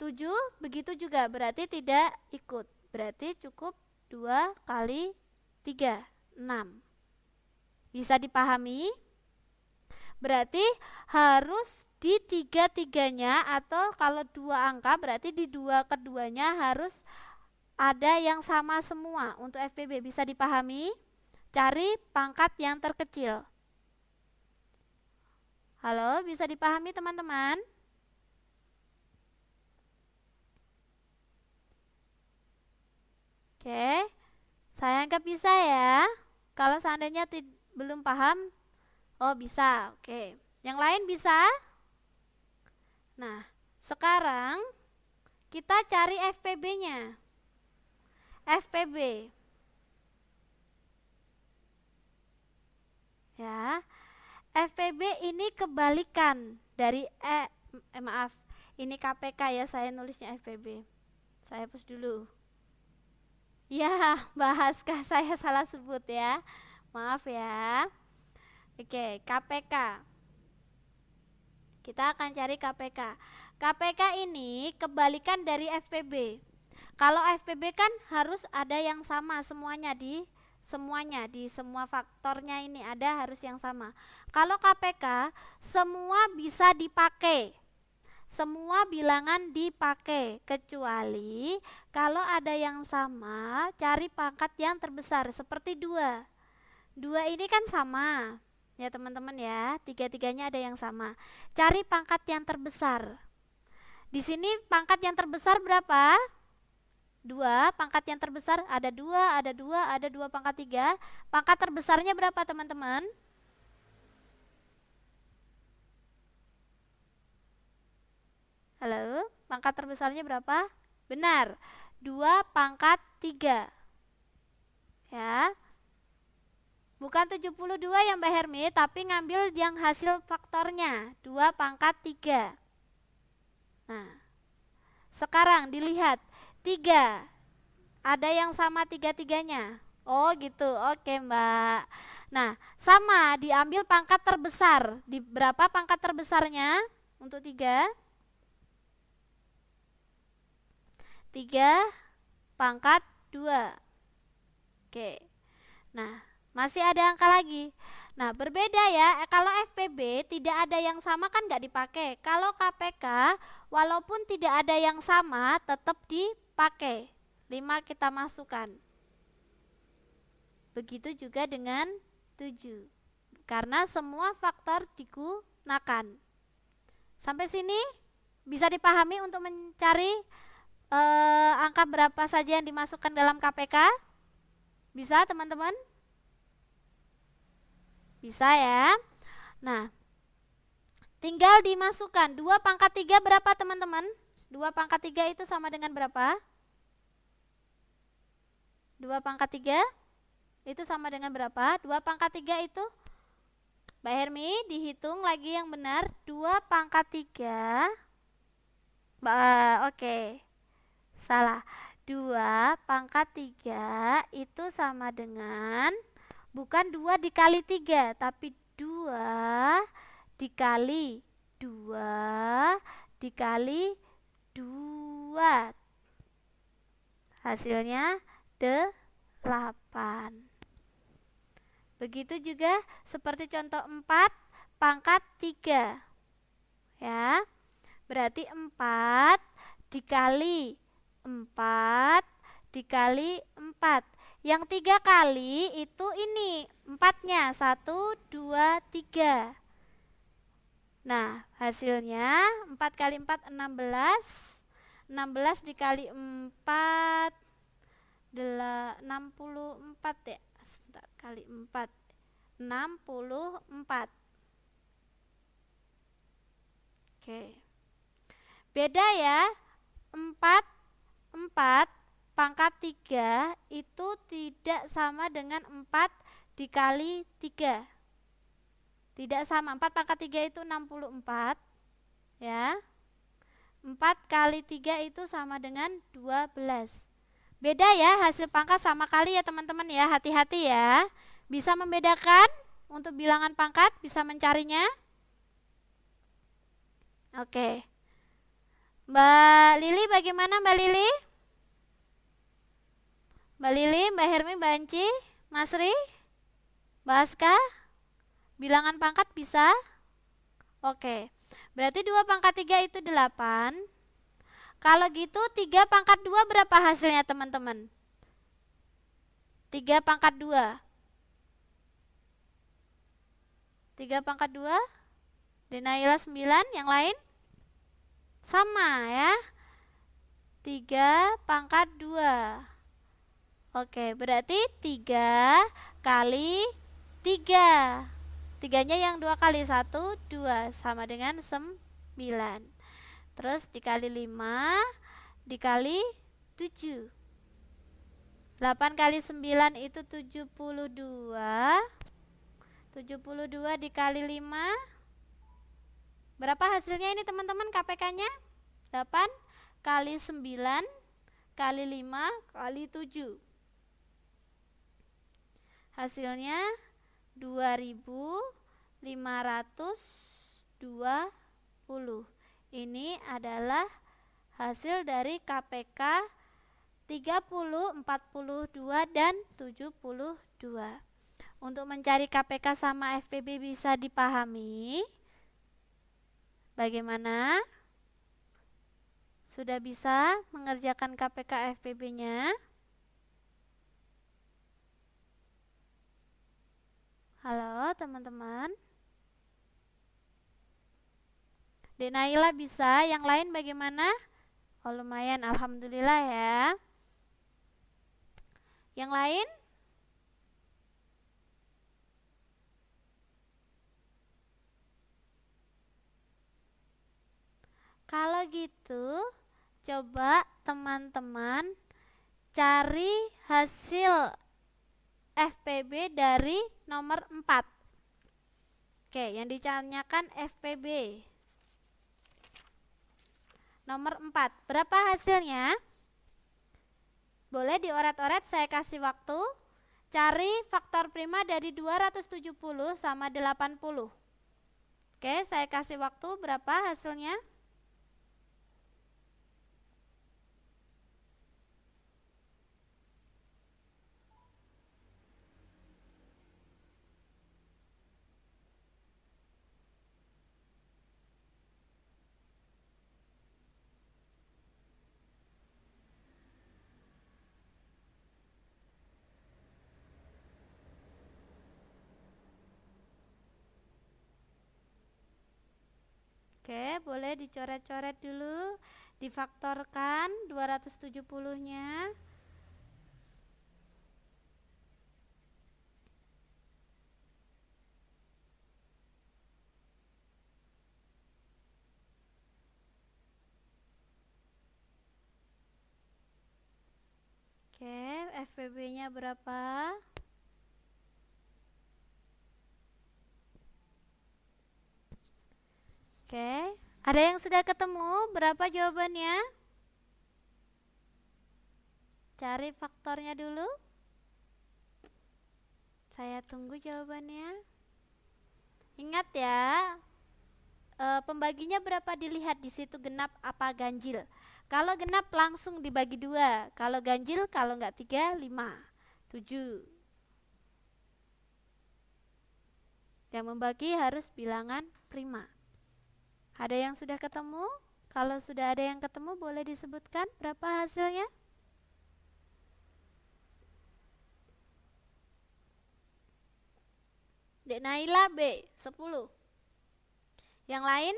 7 begitu juga, berarti tidak ikut. Berarti cukup 2 kali 3, 6. Bisa dipahami? Berarti harus di 3-3-nya, atau kalau 2 angka berarti di 2 keduanya harus ada yang sama semua untuk FPB. Bisa dipahami? Cari pangkat yang terkecil. Halo, bisa dipahami teman-teman? Oke, saya anggap bisa ya. Kalau seandainya belum paham, oh bisa, oke. Yang lain bisa? Nah, sekarang kita cari FPB-nya. FPB. Ya. FPB ini kebalikan dari maaf. Ini KPK ya, saya nulisnya FPB. Saya hapus dulu. Ya, Bahaskah saya salah sebut ya. Maaf ya. Oke, KPK. Kita akan cari KPK. KPK ini kebalikan dari FPB. Kalau FPB kan harus ada yang sama semuanya, di semua faktornya ini ada harus yang sama. Kalau KPK semua bisa dipakai. Semua bilangan dipakai, kecuali kalau ada yang sama, cari pangkat yang terbesar seperti 2. 2 ini kan sama. Ya teman-teman ya, 3-3-nya ada yang sama. Cari pangkat yang terbesar. Di sini pangkat yang terbesar berapa? 2. Pangkat yang terbesar ada 2, ada 2, ada 2 pangkat 3. Pangkat terbesarnya berapa teman-teman? Halo, pangkat terbesarnya berapa? Benar, 2 pangkat 3. Ya. Bukan 72 ya Mbak Hermi, tapi ngambil yang hasil faktornya, 2 pangkat 3. Nah, sekarang dilihat 3. Ada yang sama 3-3-nya. Oh gitu, oke Mbak. Nah, sama, diambil pangkat terbesar. Di berapa pangkat terbesarnya untuk 3? 3 pangkat 2. Oke. Nah, masih ada angka lagi. Nah, berbeda ya. Kalau FPB tidak ada yang sama kan nggak dipakai. Kalau KPK walaupun tidak ada yang sama tetap dipakai. 5 kita masukkan. Begitu juga dengan 7. Karena semua faktor digunakan. Sampai sini bisa dipahami untuk mencari angka berapa saja yang dimasukkan dalam KPK? Bisa teman-teman? Bisa ya. Nah, tinggal dimasukkan. 2 pangkat 3 berapa teman-teman? 2 pangkat 3 itu sama dengan berapa? 2 pangkat 3 itu sama dengan berapa? 2 pangkat 3 itu, Mbak Hermi, dihitung lagi yang benar. 2 pangkat 3. Oke. Salah. 2 pangkat 3 itu sama dengan, bukan 2 dikali 3, tapi 2 dikali 2 dikali 2. Hasilnya 8. Begitu juga seperti contoh 4 pangkat 3. Ya. Berarti 4 dikali 4 dikali 4. Yang 3 kali itu ini 4-nya. 1, 2, 3. Nah, hasilnya 4 kali 4 16. 16 dikali 4 64 ya. Sebentar, kali 4 64. Oke. Beda ya. 4 pangkat 3 itu tidak sama dengan 4 dikali 3. Tidak sama. 4 pangkat 3 itu 64. Ya. 4 kali 3 itu sama dengan 12. Beda ya, hasil pangkat sama kali ya teman-teman ya. Hati-hati ya. Bisa membedakan untuk bilangan pangkat, bisa mencarinya. Oke. Mbak Lili bagaimana Mbak Lili? Mbak Lili, Mbak Hermi, Mbak Anci, Mas Ri, Mbak Aska, bilangan pangkat bisa? Oke, berarti 2 pangkat 3 itu 8. Kalau gitu 3 pangkat 2 berapa hasilnya teman-teman? 3 pangkat 2. 3 pangkat 2. Dinaila 9, yang lain? Sama ya. 3 pangkat 2. Oke, berarti 3 kali 3. 3-nya yang 2 kali 1, 2, sama dengan 9. Terus dikali 5, dikali 7. 8 kali 9 itu 72. 72 dikali 5. Berapa hasilnya ini teman-teman KPK-nya? 8 kali 9 kali 5 kali 7. Hasilnya 2520. Ini adalah hasil dari KPK 30, 42, dan 72. Untuk mencari KPK sama FPB bisa dipahami. Bagaimana? Sudah bisa mengerjakan KPK FPB-nya? Halo teman-teman. Dek Naila bisa, yang lain bagaimana? Oh lumayan, alhamdulillah ya. Yang lain? Kalau gitu, coba teman-teman cari hasil FPB dari nomor 4. Oke, yang ditanyakan FPB nomor 4. Berapa hasilnya? Boleh dioret-oret, saya kasih waktu. Cari faktor prima dari 270 sama 80. Oke, saya kasih waktu, berapa hasilnya? Oke, boleh dicoret-coret dulu, difaktorkan 270-nya. Oke, FPB-nya berapa? Oke, ada yang sudah ketemu? Berapa jawabannya? Cari faktornya dulu. Saya tunggu jawabannya. Ingat ya, pembaginya berapa dilihat di situ, genap apa ganjil. Kalau genap langsung dibagi 2. Kalau ganjil, kalau nggak 3, 5, 7. Yang membagi harus bilangan prima. Ada yang sudah ketemu? Kalau sudah ada yang ketemu, boleh disebutkan berapa hasilnya? Dek Naila B, 10. Yang lain?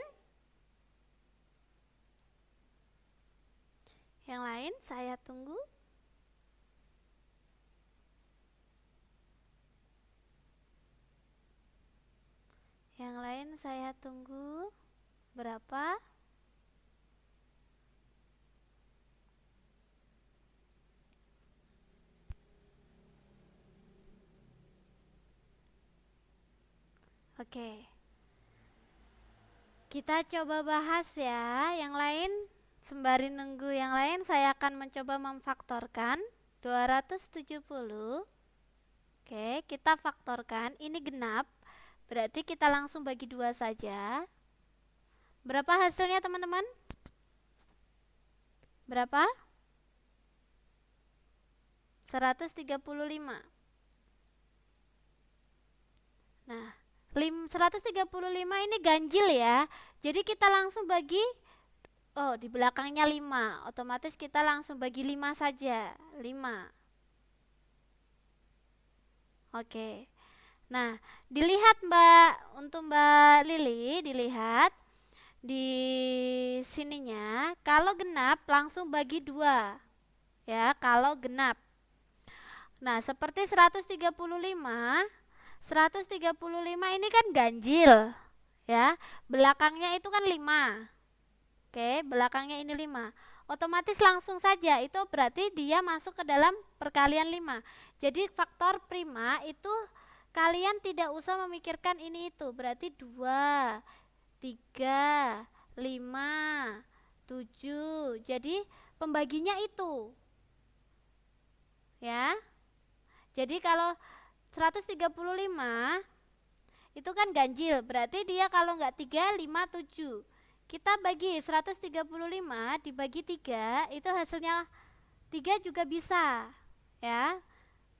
Yang lain saya tunggu. Yang lain saya tunggu. Berapa? Oke. Kita coba bahas ya. Yang lain, sembari nunggu yang lain, saya akan mencoba memfaktorkan 270. Oke, kita faktorkan. Ini genap, berarti kita langsung bagi 2 saja. Berapa hasilnya teman-teman? Berapa? 135. Nah, 135 ini ganjil ya. Jadi kita langsung bagi, di belakangnya 5. Otomatis kita langsung bagi 5 saja. 5. Oke. Nah, dilihat untuk Mbak Lili, dilihat di sininya, kalau genap langsung bagi 2. Ya, kalau genap. Nah, seperti 135 ini kan ganjil. Ya, belakangnya itu kan 5. Oke, belakangnya ini 5. Otomatis langsung saja, itu berarti dia masuk ke dalam perkalian 5. Jadi faktor prima itu kalian tidak usah memikirkan ini itu. Berarti 2, 3, 5, 7. Jadi pembaginya itu. Ya. Jadi kalau 135 itu kan ganjil, berarti dia kalau nggak 3, 5, 7. Kita bagi 135 dibagi 3, itu hasilnya 3 juga bisa. Ya,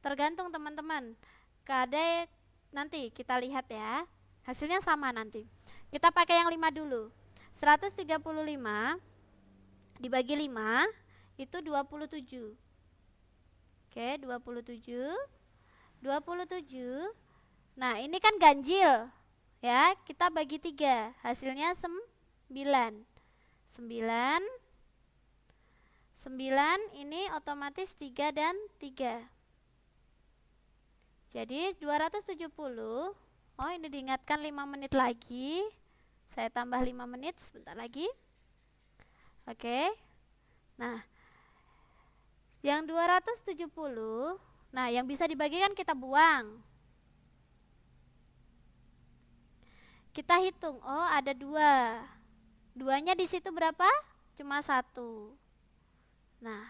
tergantung teman-teman. Nanti kita lihat ya, hasilnya sama nanti. Kita pakai yang 5 dulu. 135 dibagi 5 itu 27. Oke, 27. 27. Nah, ini kan ganjil. Ya, kita bagi 3, hasilnya 9. 9 ini otomatis 3 dan 3. Jadi 270. Oh, ini diingatkan 5 menit lagi. Saya tambah 5 menit sebentar lagi. Oke. Nah, yang 270, nah yang bisa dibagikan kita buang. Kita hitung, oh ada 2. 2-nya di situ berapa? Cuma 1. Nah,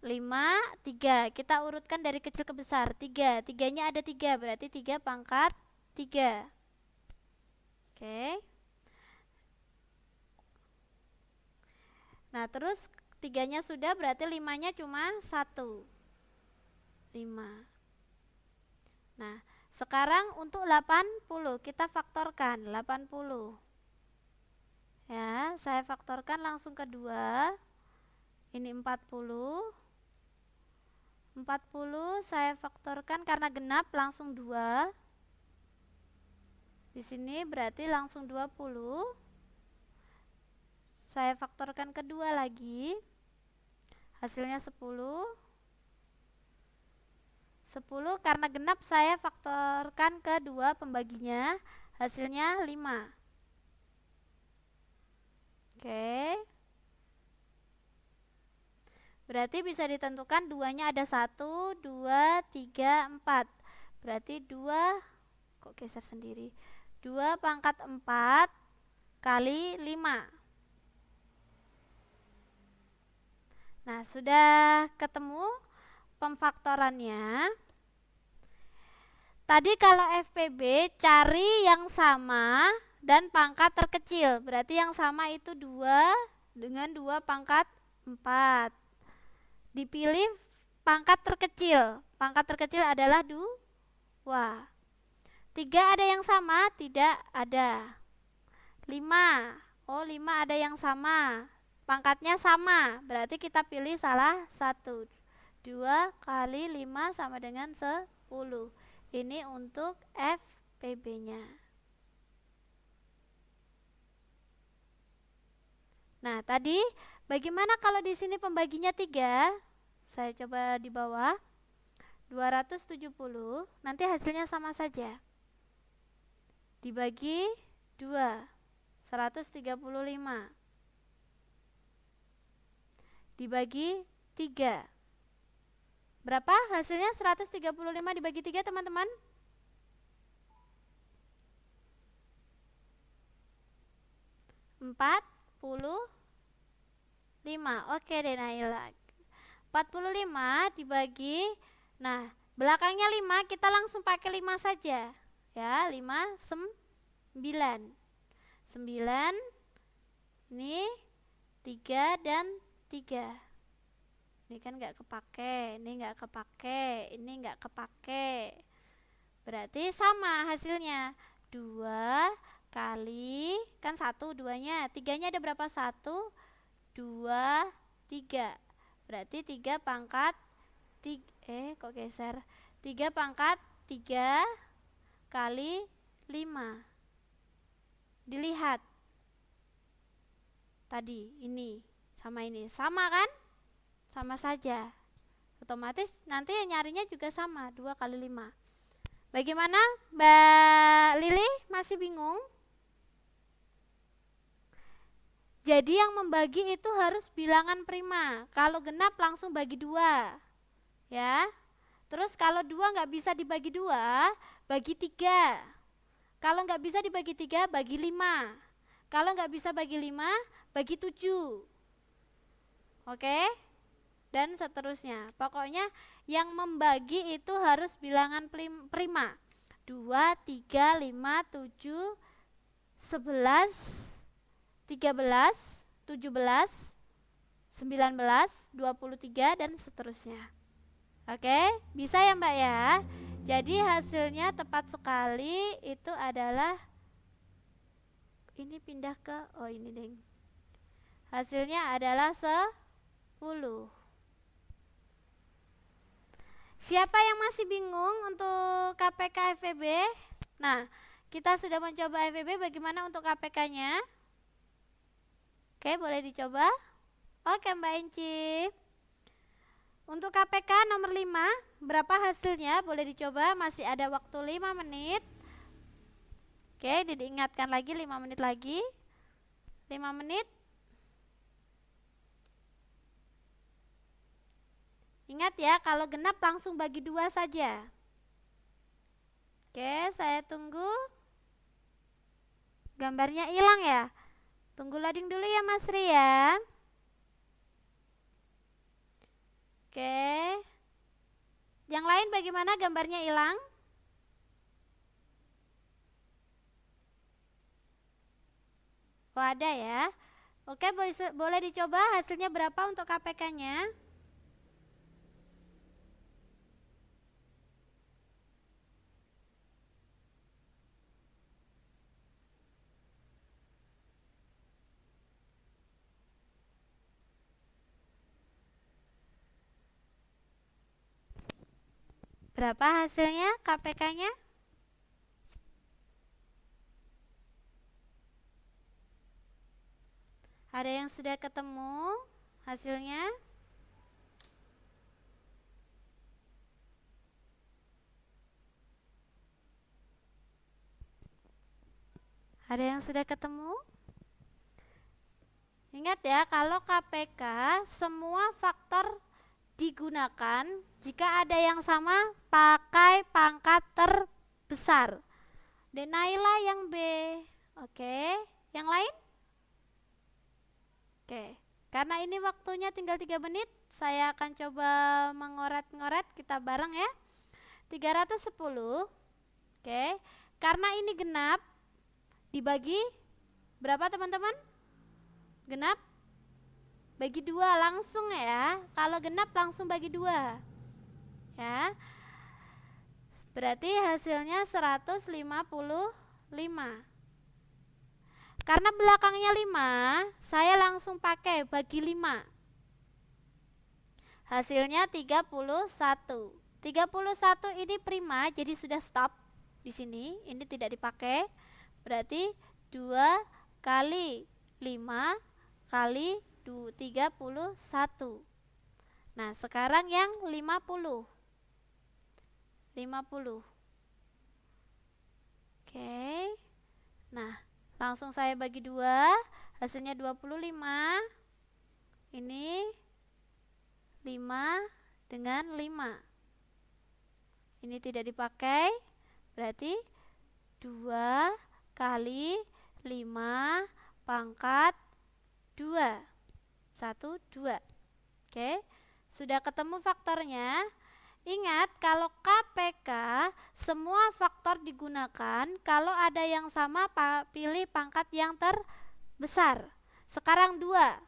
5, 3. Kita urutkan dari kecil ke besar. 3. 3-nya ada 3, berarti 3 pangkat 3. Oke. Nah, terus 3-nya sudah, berarti 5-nya cuma 1. 5. Nah, sekarang untuk 80 kita faktorkan 80. Ya, saya faktorkan langsung ke 2. Ini 40. 40 saya faktorkan karena genap langsung 2. Di sini berarti langsung 20. Saya faktorkan kedua lagi. Hasilnya 10. 10 karena genap saya faktorkan ke 2 pembaginya, hasilnya 5. Oke. Berarti bisa ditentukan duanya ada 1, 2, 3, 4. Berarti 2, kok geser sendiri, 2 pangkat 4 kali 5. Nah, sudah ketemu pemfaktorannya. Tadi kalau FPB cari yang sama dan pangkat terkecil. Berarti yang sama itu 2 dengan 2 pangkat 4. Dipilih pangkat terkecil. Pangkat terkecil adalah 2. 3 ada yang sama? Tidak ada. 5. Oh, 5 ada yang sama. Pangkatnya sama. Berarti kita pilih salah satu. 2 kali 5 sama dengan 10. Ini untuk FPB-nya. Nah, tadi bagaimana kalau di sini pembaginya 3? Saya coba di bawah. 270, nanti hasilnya sama saja. Dibagi 2, 135. Dibagi 3. Berapa hasilnya? 135 dibagi 3, teman-teman? 45. Oke deh, Naila. 45 dibagi, nah belakangnya 5, kita langsung pakai 5 saja. Ya, 5, 9. 9, ini 3 dan 3. Ini kan nggak kepake, ini nggak kepake, ini nggak kepake. Berarti sama hasilnya. 2 kali, kan 1 2-nya, 3-nya ada berapa? 1, 2, 3. Berarti 3 pangkat 3, kok geser? 3 pangkat 3 kali 5. Dilihat. Tadi ini sama ini, sama kan? Sama saja. Otomatis nanti nyarinya juga sama, 2 kali 5. Bagaimana Mbak Lili? Masih bingung? Jadi yang membagi itu harus bilangan prima. Kalau genap langsung bagi 2. Ya. Terus kalau 2 nggak bisa dibagi 2, bagi 3. Kalau nggak bisa dibagi 3, bagi 5. Kalau nggak bisa bagi 5, bagi 7. Oke? Dan seterusnya. Pokoknya yang membagi itu harus bilangan prima. 2, 3, 5, 7, 11, 13, 17, 19, 23 dan seterusnya. Oke, bisa ya Mbak ya? Jadi hasilnya tepat sekali itu adalah, ini pindah ke, oh ini deng. Hasilnya adalah 10. Siapa yang masih bingung untuk KPK FEB? Nah, kita sudah mencoba FEB, bagaimana untuk KPK-nya? Oke, boleh dicoba. Oke Mbak Inci. Untuk KPK nomor 5, berapa hasilnya? Boleh dicoba, masih ada waktu 5 menit. Oke, diingatkan lagi 5 menit lagi. 5 menit. Ingat ya, kalau genap langsung bagi 2 saja. Oke, saya tunggu. Gambarnya hilang ya? Tunggu loading dulu ya Mas Ri ya. Oke. Yang lain bagaimana gambarnya hilang? Oh ada ya. Oke, boleh dicoba hasilnya berapa untuk KPK-nya? Berapa hasilnya KPK-nya? Ada yang sudah ketemu hasilnya? Ada yang sudah ketemu? Ingat ya, kalau KPK semua faktor digunakan jika ada yang sama pakai pangkat terbesar. Naila yang B. Oke, yang lain? Oke, karena ini waktunya tinggal 3 menit, saya akan coba mengoret-ngoret, kita bareng ya. 310. Oke, karena ini genap, dibagi berapa teman-teman? Genap bagi 2 langsung ya. Kalau genap langsung bagi 2 ya. Berarti hasilnya 155. Karena belakangnya 5, saya langsung pakai bagi 5. Hasilnya 31. 31 ini prima, jadi sudah stop di sini. Ini tidak dipakai. Berarti 2 kali 5 kali 31. Nah, sekarang yang 50. 50. Oke. Nah, langsung saya bagi 2, hasilnya 25. Ini 5 dengan 5. Ini tidak dipakai, berarti 2 kali 5 pangkat 2. 1, 2. Oke, sudah ketemu faktornya. Ingat, kalau KPK semua faktor digunakan, kalau ada yang sama pilih pangkat yang terbesar. Sekarang 2.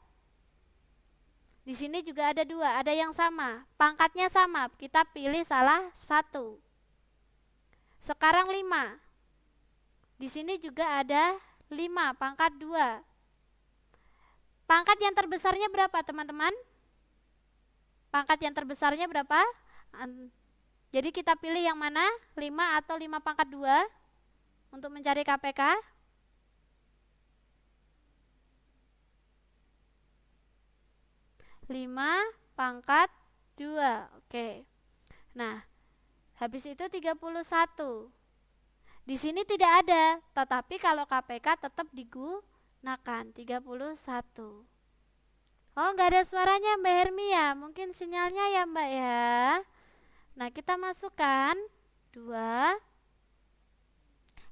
Di sini juga ada 2, ada yang sama, pangkatnya sama, kita pilih salah 1. Sekarang 5. Di sini juga ada 5, pangkat 2. Pangkat yang terbesarnya berapa teman-teman? Pangkat yang terbesarnya berapa? Jadi kita pilih yang mana? 5 atau 5 pangkat 2 untuk mencari KPK? 5 pangkat 2. Oke. Nah, habis itu 31. Di sini tidak ada, tetapi kalau KPK tetap digunakan 31. Oh, nggak ada suaranya Mbak Hermi ya? Mungkin sinyalnya ya Mbak ya. Nah, kita masukkan 2.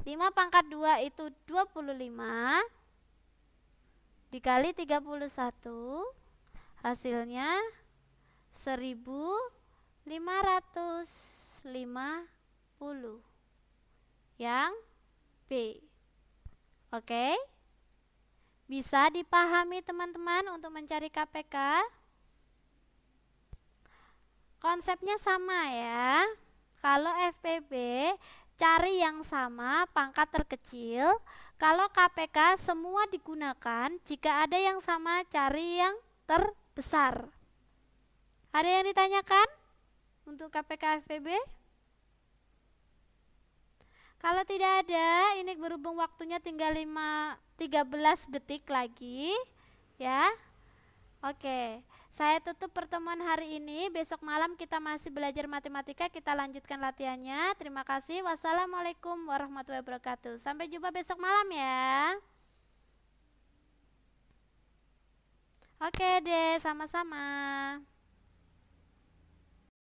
5 pangkat 2 itu 25 dikali 31, hasilnya 1550. Yang B. Oke, bisa dipahami teman-teman untuk mencari KPK? Konsepnya sama ya. Kalau FPB cari yang sama pangkat terkecil. Kalau KPK semua digunakan, jika ada yang sama cari yang terbesar. Ada yang ditanyakan untuk KPK FPB? Kalau tidak ada, ini berhubung waktunya tinggal 13 detik lagi ya. Oke, saya tutup pertemuan hari ini. Besok malam kita masih belajar matematika, kita lanjutkan latihannya. Terima kasih. Wassalamualaikum warahmatullahi wabarakatuh. Sampai jumpa besok malam ya. Oke deh, sama-sama.